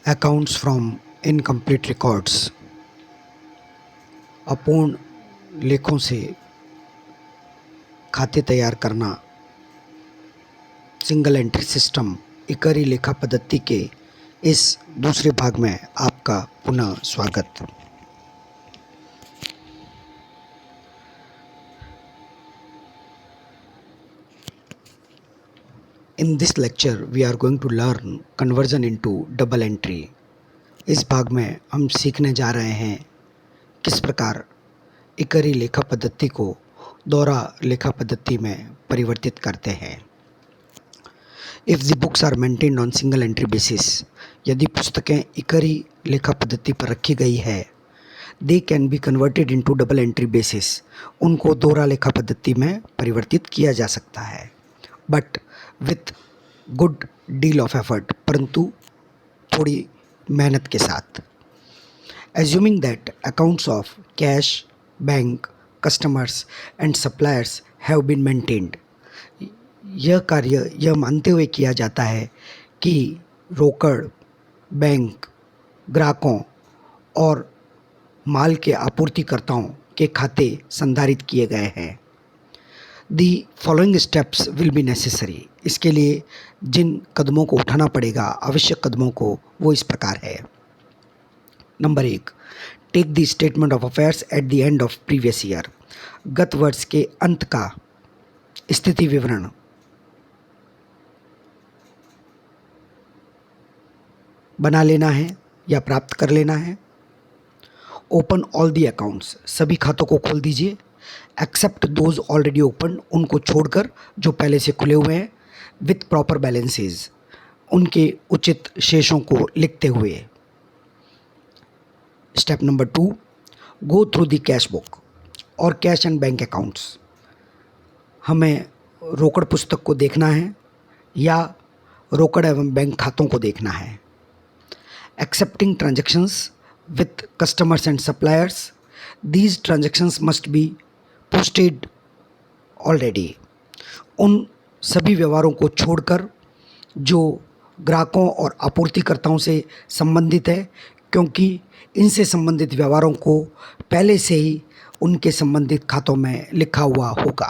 Accounts from incomplete records. अपूर्ण लेखों से खाते तैयार करना। सिंगल एंट्री सिस्टम इकरी लेखा पद्धति के इस दूसरे भाग में आपका पुनः स्वागत। In this lecture we are going to learn conversion into double entry. इस भाग में हम सीखने जा रहे हैं किस प्रकार इकरी लेखा पद्धति को दोहरा लेखा पद्धति में परिवर्तित करते हैं। If the books are maintained on single entry basis, यदि पुस्तकें इकरी लेखा पद्धति पर रखी गई है, they can be converted into double entry basis, उनको दोहरा लेखा पद्धति में परिवर्तित किया जा सकता है, but with good deal of effort, परंतु थोड़ी मेहनत के साथ। Assuming that accounts of cash, bank, customers and suppliers have been maintained, यह कार्य यह मानते हुए किया जाता है कि रोकड़, बैंक, ग्राहकों और माल के आपूर्तिकर्ताओं के खाते संधारित किए गए हैं। The following steps will be necessary, इसके लिए जिन कदमों को उठाना पड़ेगा, आवश्यक कदमों को, वो इस प्रकार है। Number 1, take the statement of affairs at the end of previous year, गत वर्ष के अंत का स्थिति विवरण बना लेना है या प्राप्त कर लेना है। ओपन ऑल द अकाउंट्स, सभी खातों को खोल दीजिए, एक्सेप्ट दोज ऑलरेडी ओपन, उनको छोड़कर जो पहले से खुले हुए हैं, विथ प्रॉपर बैलेंसेज, उनके उचित शेषों को लिखते हुए। Step number 2, go through the cash book और कैश एंड बैंक अकाउंट्स। हमें रोकड़ पुस्तक को देखना है या रोकड़ एवं बैंक खातों को देखना है। Accepting transactions with customers and suppliers, these transactions must be posted already, उन सभी व्यवहारों को छोड़कर जो ग्राहकों और आपूर्तिकर्ताओं से संबंधित है, क्योंकि इनसे संबंधित व्यवहारों को पहले से ही उनके संबंधित खातों में लिखा हुआ होगा।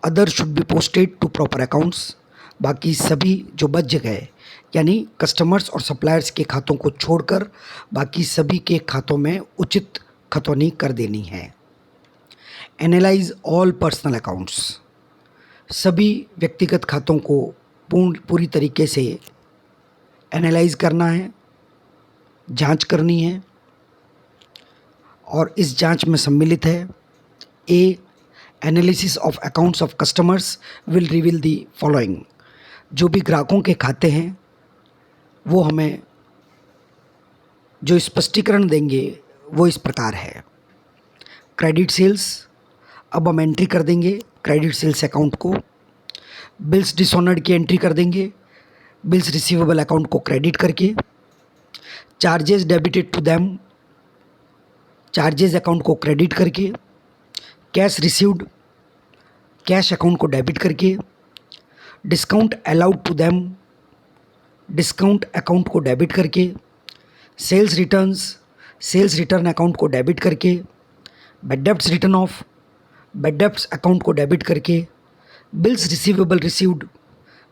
Other should be posted to proper accounts, बाकी सभी जो बच गए, यानी कस्टमर्स और सप्लायर्स के खातों को छोड़कर बाकी सभी के खातों में उचित खतौनी कर देनी है। एनालाइज ऑल पर्सनल अकाउंट्स, सभी व्यक्तिगत खातों को पूरी तरीके से एनालाइज करना है, जांच करनी है, और इस जांच में सम्मिलित है A, analysis of accounts of customers will reveal the following, जो भी ग्राहकों के खाते हैं वो हमें जो स्पष्टीकरण देंगे वो इस प्रकार है। क्रेडिट सेल्स, अब हम एंट्री कर देंगे क्रेडिट सेल्स अकाउंट को। बिल्स डिसऑनर्ड की एंट्री कर देंगे, बिल्स रिसीवेबल अकाउंट को क्रेडिट करके। Charges debited to them, charges account को क्रेडिट करके। कैश रिसीव्ड, कैश अकाउंट को डेबिट करके। Discount allowed to them, discount account को डेबिट करके। Sales returns, sales return account को डेबिट करके। Bad debts written off, bad debts account को debit करके। Bills receivable received,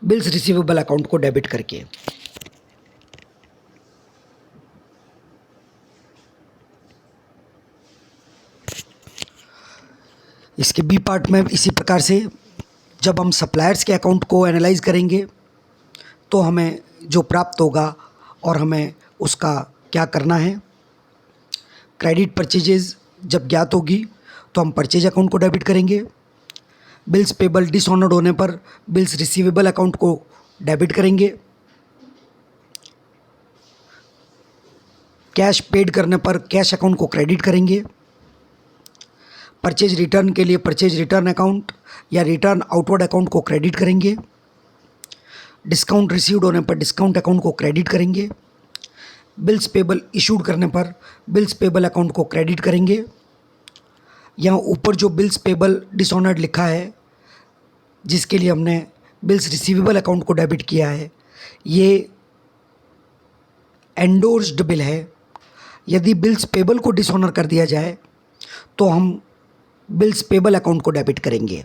bills receivable account को debit करके। इसके बी पार्ट में इसी प्रकार से जब हम सप्लायर्स के अकाउंट को एनालाइज करेंगे तो हमें जो प्राप्त होगा और हमें उसका क्या करना है। क्रेडिट परचेजेज जब ज्ञात होगी तो हम परचेज अकाउंट को डेबिट करेंगे। बिल्स पेबल डिसऑनर्ड होने पर बिल्स रिसीवेबल अकाउंट को डेबिट करेंगे। कैश पेड करने पर कैश अकाउंट को क्रेडिट करेंगे। परचेज रिटर्न के लिए परचेज रिटर्न अकाउंट या रिटर्न आउटवर्ड अकाउंट को क्रेडिट करेंगे। डिस्काउंट रिसीव्ड होने पर डिस्काउंट अकाउंट को क्रेडिट करेंगे। बिल्स पेबल इशूड करने पर बिल्स पेबल अकाउंट को क्रेडिट करेंगे। यहाँ ऊपर जो बिल्स पेबल डिसऑनर्ड लिखा है, जिसके लिए हमने बिल्स रिसीवेबल अकाउंट को डेबिट किया है, ये एंडोर्स्ड बिल है। यदि बिल्स पेबल को डिसऑनर कर दिया जाए तो हम बिल्स पेबल अकाउंट को डेबिट करेंगे।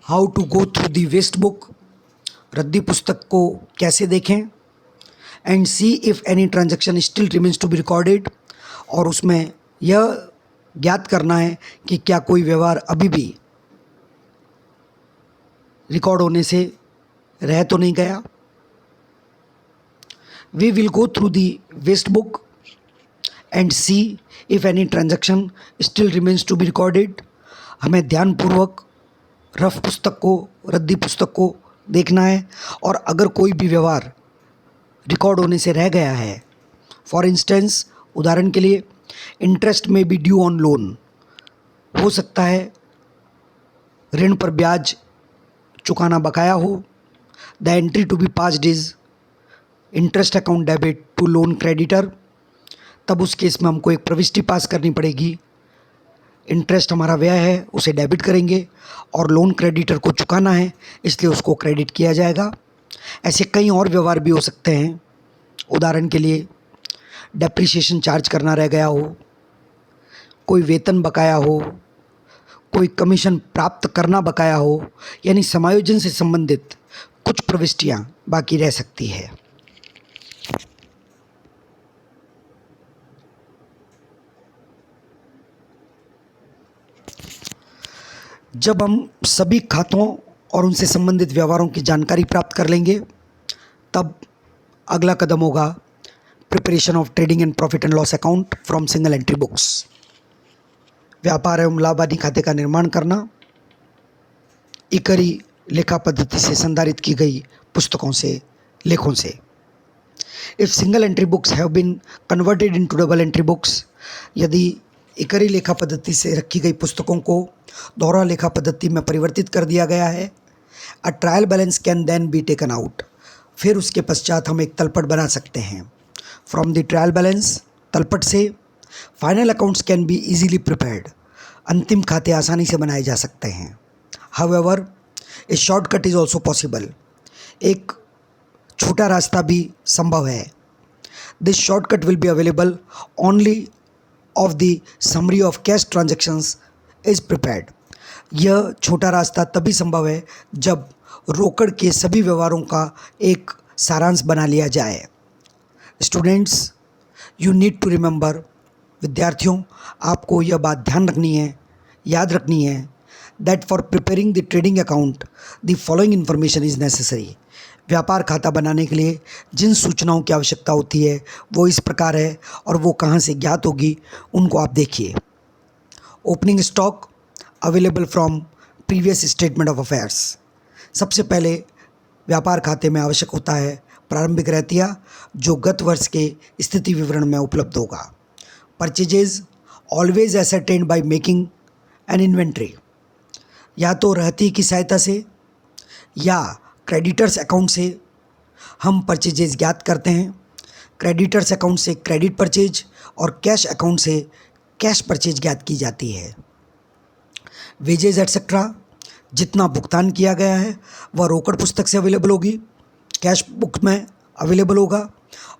How to go through the waste book, रद्दी पुस्तक को कैसे देखें, and see if any transaction still remains to be recorded, और उसमें यह ज्ञात करना है कि क्या कोई व्यवहार अभी भी रिकॉर्ड होने से रह तो नहीं गया। We will go through the waste book and see if any transaction still remains to be recorded. हमें ध्यानपूर्वक रफ पुस्तक को, रद्दी पुस्तक को देखना है, और अगर कोई भी व्यवहार रिकॉर्ड होने से रह गया है, फॉर इंस्टेंस, उदाहरण के लिए, इंटरेस्ट में बी ड्यू ऑन लोन, हो सकता है ऋण पर ब्याज चुकाना बकाया हो। The entry to be passed is interest account debit to loan creditor, तब उस केस में हमको एक प्रविष्टि पास करनी पड़ेगी। इंटरेस्ट हमारा व्यय है, उसे डेबिट करेंगे, और लोन क्रेडिटर को चुकाना है, इसलिए उसको क्रेडिट किया जाएगा। ऐसे कई और व्यवहार भी हो सकते हैं। उदाहरण के लिए, डेप्रिसिएशन चार्ज करना रह गया हो, कोई वेतन बकाया हो, कोई कमीशन प्राप्त करना बकाया हो, यानी समायोजन से संबंधित कुछ प्रविष्टियां बाकी रह सकती है। जब हम सभी खातों और उनसे संबंधित व्यवहारों की जानकारी प्राप्त कर लेंगे, तब अगला कदम होगा preparation of trading and profit and loss account from single entry books. व्यापार एवं लाभ आदि खाते का निर्माण करना इकरी लेखा पद्धति से संधारित की गई पुस्तकों से, लेखों से। If single entry books have been converted into double entry books, यदि इकरी लेखा पद्धति से रखी गई पुस्तकों को दोहरा लेखा पद्धति में परिवर्तित कर दिया गया है, a trial balance can then be taken out, फिर उसके पश्चात हम एक तलपट बना सकते हैं। फ्रॉम द ट्रायल बैलेंस, तलपट से, final accounts can be easily prepared, अंतिम खाते आसानी से बनाए जा सकते हैं। However, a shortcut is also possible, एक छोटा रास्ता भी संभव है। This shortcut will be available only of the summary of cash transactions is prepared. यह छोटा रास्ता तभी संभव है जब रोकड़ के सभी व्यवहारों का एक सारांश बना लिया जाए। Students, you need to remember, विद्यार्थियों, आपको यह बात ध्यान रखनी है, याद रखनी है, that for preparing the trading account the following information is necessary. व्यापार खाता बनाने के लिए जिन सूचनाओं की आवश्यकता होती है वो इस प्रकार है, और वो कहाँ से ज्ञात होगी उनको आप देखिए। Opening stock available from previous statement of affairs. सबसे पहले व्यापार खाते में आवश्यक होता है प्रारंभिक रहतिया, जो गत वर्ष के स्थिति विवरण में उपलब्ध होगा। Purchases always ascertained by making an inventory, या तो रहती की सहायता से या क्रेडिटर्स अकाउंट से हम परचेजेज ज्ञात करते हैं। क्रेडिटर्स अकाउंट से क्रेडिट परचेज और कैश अकाउंट से कैश परचेज ज्ञात की जाती है। वेजेज एटसेट्रा, जितना भुगतान किया गया है वह रोकड़ पुस्तक से अवेलेबल होगी, कैश बुक में अवेलेबल होगा,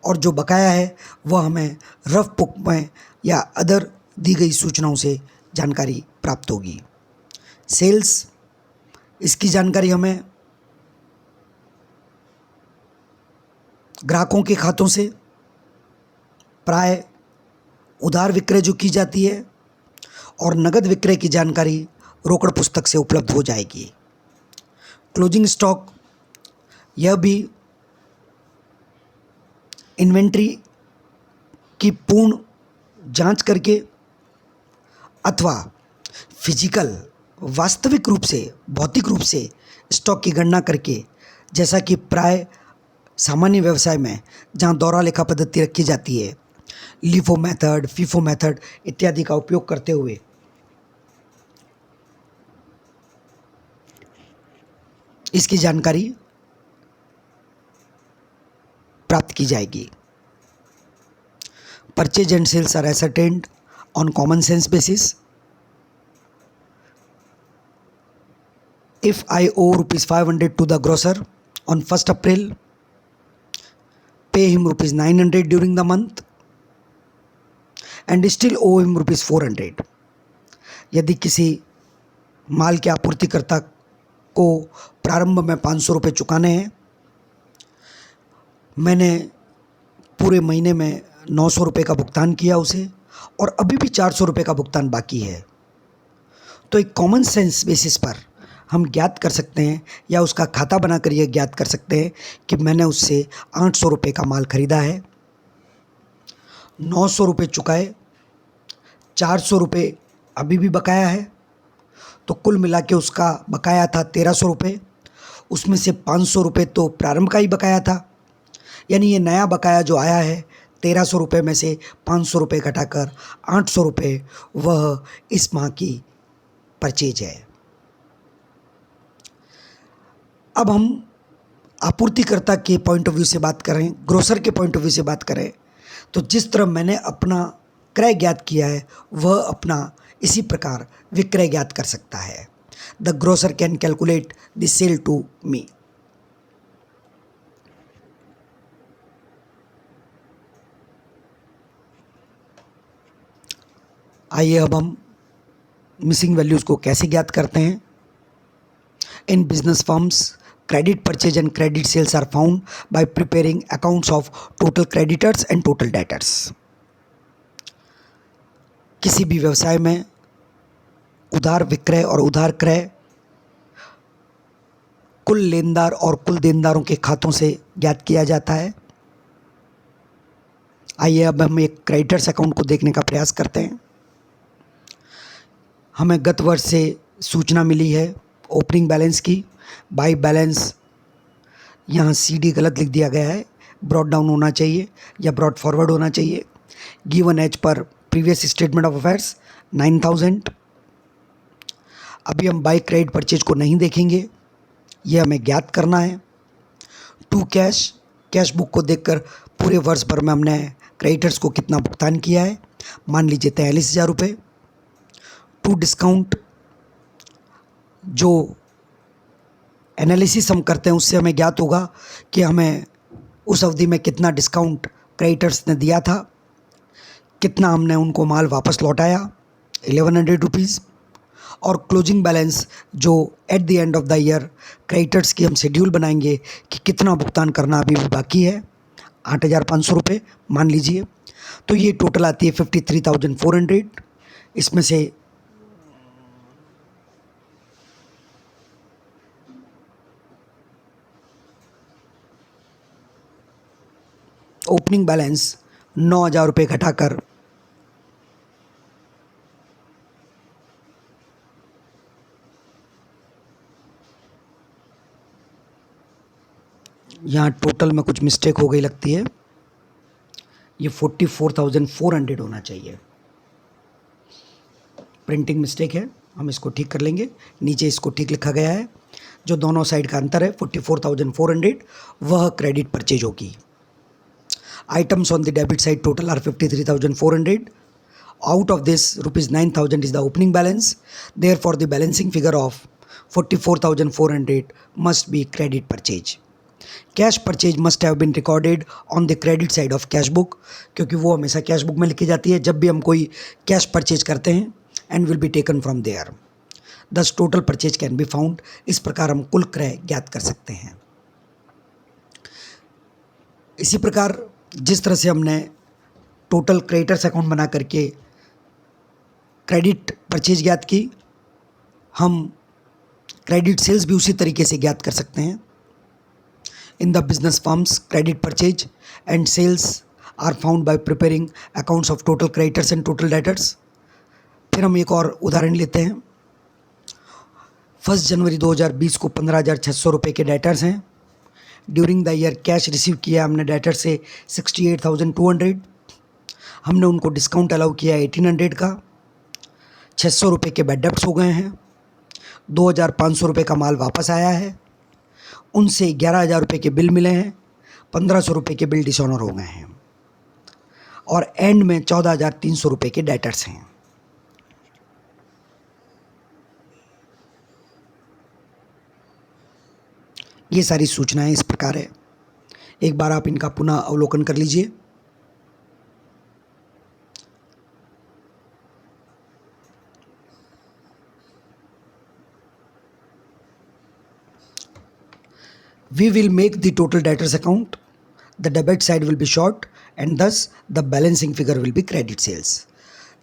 और जो बकाया है वह हमें रफ बुक में या अदर दी गई सूचनाओं से जानकारी प्राप्त होगी। सेल्स, इसकी जानकारी हमें ग्राहकों के खातों से, प्राय उधार विक्रय जो की जाती है, और नगद विक्रय की जानकारी रोकड़ पुस्तक से उपलब्ध हो जाएगी। क्लोजिंग स्टॉक, यह भी इन्वेंट्री की पूर्ण जांच करके अथवा फिजिकल, वास्तविक रूप से, भौतिक रूप से स्टॉक की गणना करके, जैसा कि प्राय सामान्य व्यवसाय में जहाँ दोहरा लेखा पद्धति रखी जाती है, लीफो मेथड, फीफो मेथड इत्यादि का उपयोग करते हुए इसकी जानकारी प्राप्त की जाएगी। Purchase and sales are ascertained on common sense basis, If I owe rupees 500 to the grocer on 1st April, pay him rupees 900 during the month and still owe him rupees 400. यदि किसी माल के आपूर्तिकर्ता को प्रारंभ में 500 रुपये चुकाने हैं, मैंने पूरे महीने में 900 रुपये का भुगतान किया उसे और अभी भी 400 रुपये का भुगतान बाकी है, तो एक कॉमन सेंस बेसिस पर हम ज्ञात कर सकते हैं या उसका खाता बनाकर यह ज्ञात कर सकते हैं कि मैंने उससे 800 रुपये का माल खरीदा है, 900 रुपये चुकाए, 400 रुपये अभी भी बकाया है, तो कुल मिला के उसका बकाया था 1300 रुपये। उसमें से 500 रुपये तो प्रारंभ का ही बकाया था, यानी ये नया बकाया जो आया है 1300 रुपये में से 500 रुपये घटाकर 800 रुपये वह इस माह की परचेज है। अब हम आपूर्तिकर्ता के पॉइंट ऑफ व्यू से बात करें, ग्रोसर के पॉइंट ऑफ व्यू से बात करें, तो जिस तरह मैंने अपना क्रय ज्ञात किया है वह अपना इसी प्रकार विक्रय ज्ञात कर सकता है। The grocer can calculate the sale to me. आइए अब हम मिसिंग वैल्यूज़ को कैसे ज्ञात करते हैं। In business firms, credit purchase and credit sales are found by preparing accounts of total creditors and total debtors. किसी भी व्यवसाय में उधार विक्रय और उधार क्रय कुल लेनदार और कुल देनदारों के खातों से ज्ञात किया जाता है। आइए अब हम एक क्रेडिटर्स अकाउंट को देखने का प्रयास करते हैं। हमें गत वर्ष से सूचना मिली है ओपनिंग बैलेंस की। बाई बैलेंस यहाँ CD गलत लिख दिया गया है, ब्रॉड डाउन होना चाहिए या ब्रॉड फॉरवर्ड होना चाहिए। Given as per previous statement of affairs 9000। अभी हम बाई क्रेडिट परचेज को नहीं देखेंगे, यह हमें ज्ञात करना है। टू कैश बुक को देखकर पूरे वर्ष भर में हमने क्रेडिटर्स को कितना भुगतान किया है, मान लीजिए 43,000 रुपये। टू डिस्काउंट, जो एनालिसिस हम करते हैं उससे हमें ज्ञात होगा कि हमें उस अवधि में कितना डिस्काउंट क्रेडिटर्स ने दिया था, कितना हमने उनको माल वापस लौटाया 1100 रुपीज़। और क्लोजिंग बैलेंस, जो eight the end of the year creditors की हम शेड्यूल बनाएंगे कि कितना भुगतान करना अभी भी बाकी है, 8,500 रुपये मान लीजिए। तो ये टोटल आती है 53,400। इसमें से ओपनिंग बैलेंस 9,000 रुपये घटाकर यहाँ टोटल में कुछ मिस्टेक हो गई लगती है, ये 44,400 होना चाहिए। प्रिंटिंग मिस्टेक है, हम इसको ठीक कर लेंगे। नीचे इसको ठीक लिखा गया है, जो दोनों साइड का अंतर है 44,400 वह क्रेडिट परचेज होगी। Items on the debit side total are 53,400. Out of this, rupees 9,000 is the opening balance. Therefore, the balancing figure of 44,400 must be credit purchase. Cash purchase must have been recorded on the credit side of cash book, क्योंकि वो हमेशा cash book में लिखी जाती है जब भी हम कोई कैश परचेज करते हैं, and will be taken from there. Thus total purchase can be found. इस प्रकार हम कुल क्रय ज्ञात कर सकते हैं। इसी प्रकार जिस तरह से हमने टोटल क्रेडिटर्स अकाउंट बना करके क्रेडिट परचेज ज्ञात की, हम क्रेडिट सेल्स भी उसी तरीके से ज्ञात कर सकते हैं। In the business firms, credit purchase and sales are found by preparing accounts of total creditors and total debtors. फिर हम एक और उदाहरण लेते हैं। 1 जनवरी 2020 को 15,600 रुपये के डेटर्स हैं। During the year cash receive किया हमने डेटर से 68,200। हमने उनको डिस्काउंट अलाउ किया 1,800 का। 600 रुपये के बैड डेब्ट्स हो गए हैं। 2,500 रुपये का माल वापस आया है। उनसे 11,000 रुपये के बिल मिले हैं। 1,500 रुपये के बिल डिसऑनर हो गए हैं और एंड में 14,300 रुपये के डेटर्स हैं। ये सारी सूचनाएं इस प्रकार है। एक बार आप इनका पुनः अवलोकन कर लीजिए। We will make the total debtors account. The debit side will be short and thus the balancing figure will be credit sales.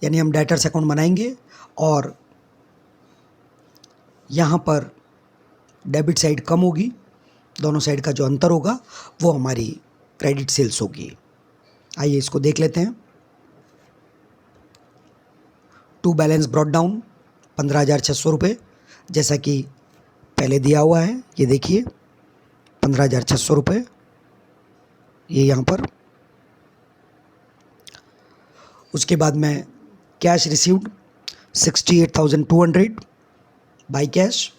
यानी हम डेटर्स अकाउंट बनाएंगे और यहाँ पर डेबिट साइड कम होगी, दोनों साइड का जो अंतर होगा वो हमारी क्रेडिट सेल्स होगी। आइए इसको देख लेते हैं। टू बैलेंस ब्रॉट डाउन 15,600 रुपये, जैसा कि पहले दिया हुआ है। ये देखिए 15,600 रुपये, ये यहाँ पर। उसके बाद में cash received 68,200 by cash,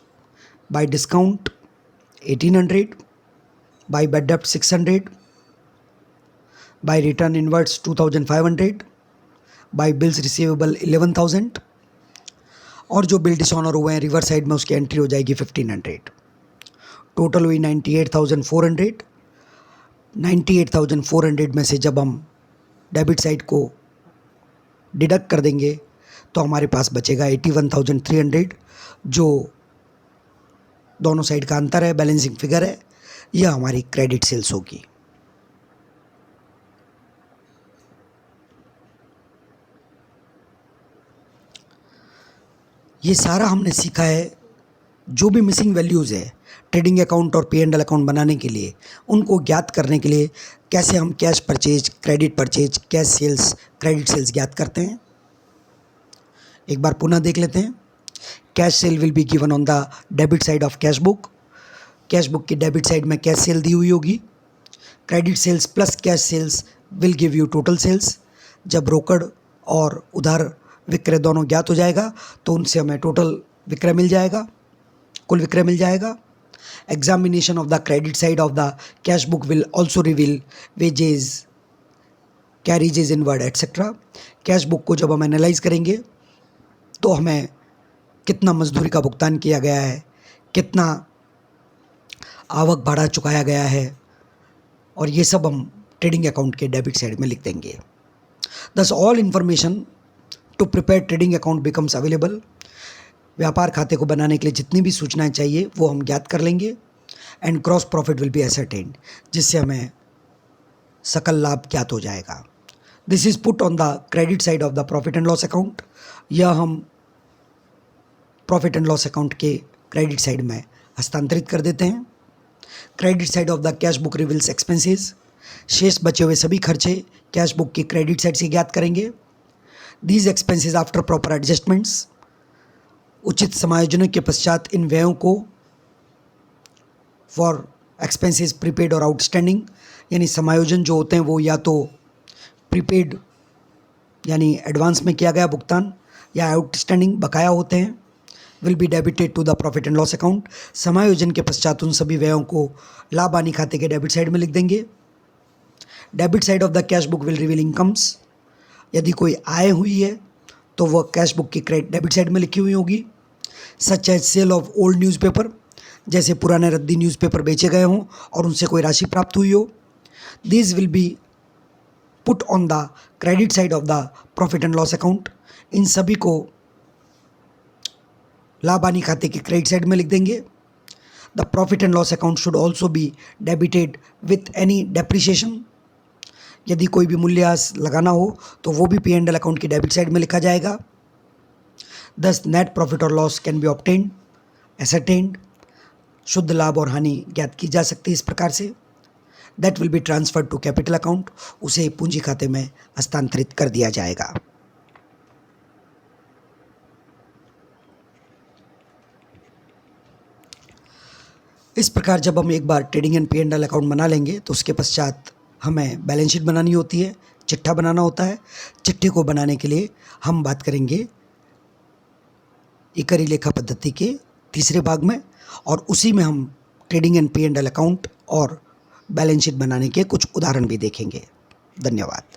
by discount 1,800, by bad डेप्ट 600, by return inwards 2,500, by bills receivable 11,000 और जो बिल डिसऑनर हुए हैं रिवर्स साइड में उसकी एंट्री हो जाएगी 1,500। टोटल हुई 98,400। 98,400 में से जब हम डेबिट साइड को डिडक्ट कर देंगे तो हमारे पास बचेगा 81,300, जो दोनों साइड का अंतर है, बैलेंसिंग फिगर है। यह हमारी क्रेडिट सेल्स होगी। ये सारा हमने सीखा है। जो भी मिसिंग वैल्यूज़ है ट्रेडिंग अकाउंट और P&L अकाउंट बनाने के लिए, उनको ज्ञात करने के लिए कैसे हम cash purchase, credit purchase, cash sales, credit sales ज्ञात करते हैं। एक बार पुनः देख लेते हैं। Cash sale will be given on the debit side of cash book. Cash book की डेबिट साइड में कैश सेल दी हुई होगी। Credit sales plus cash sales will give you total sales. जब रोकड़ और उधार विक्रय दोनों ज्ञात हो जाएगा तो उनसे हमें टोटल विक्रय मिल जाएगा, कुल विक्रय मिल जाएगा। Examination of the credit side of the cash book will also reveal wages, carriages inward etc. Cash book को जब हम एनालाइज करेंगे तो हमें कितना मजदूरी का भुगतान किया गया है, कितना आवक भाड़ा चुकाया गया है, और ये सब हम ट्रेडिंग अकाउंट के डेबिट साइड में लिख देंगे। Thus all information to prepare trading account becomes available. व्यापार खाते को बनाने के लिए जितनी भी सूचनाएं चाहिए वो हम ज्ञात कर लेंगे। And gross profit will be ascertained, जिससे हमें सकल लाभ ज्ञात हो जाएगा। This is put on the credit side of the profit and loss account. यह हम प्रॉफिट एंड लॉस अकाउंट के क्रेडिट साइड में हस्तांतरित कर देते हैं। Credit side of the cash book reveals expenses. शेष बचे हुए सभी खर्चे कैश बुक की क्रेडिट साइड से ज्ञात करेंगे। These expenses after proper adjustments, उचित समायोजनों के पश्चात इन व्ययों को फॉर एक्सपेंसेस प्रीपेड और आउटस्टैंडिंग, यानी समायोजन जो होते हैं वो या तो प्रीपेड यानी एडवांस में किया गया भुगतान या आउटस्टैंडिंग बकाया होते हैं, will be debited to the profit and loss account. समायोजन के पश्चात उन सभी व्ययों को लाभ हानि खाते के डेबिट साइड में लिख देंगे। Debit side of the cash book will reveal incomes. यदि कोई आय हुई है तो वह कैश बुक की डेबिट साइड में लिखी हुई होगी। Such as sale of old newspaper, जैसे पुराने रद्दी न्यूज़पेपर बेचे गए हों और उनसे कोई राशि प्राप्त हुई हो। This will be put on the credit side of the profit and loss account. इन सभी को लाभ हानि खाते के क्रेडिट साइड में लिख देंगे। The profit and loss account should also be debited with any depreciation. यदि कोई भी मूल्यह्रास लगाना हो तो वो भी P&L अकाउंट की डेबिट साइड में लिखा जाएगा। Thus नेट प्रॉफिट और loss can be obtained, ascertained. शुद्ध लाभ और हानि ज्ञात की जा सकती है इस प्रकार से। That will be transferred to capital account, उसे पूंजी खाते में हस्तांतरित कर दिया जाएगा। इस प्रकार जब हम एक बार ट्रेडिंग एंड P&L अकाउंट बना लेंगे तो उसके पश्चात हमें बैलेंस शीट बनानी होती है, चिट्ठा बनाना होता है। चिट्ठे को बनाने के लिए हम बात करेंगे इकरी लेखा पद्धति के तीसरे भाग में, और उसी में हम ट्रेडिंग एंड P&L अकाउंट और बैलेंस शीट बनाने के कुछ उदाहरण भी देखेंगे। धन्यवाद।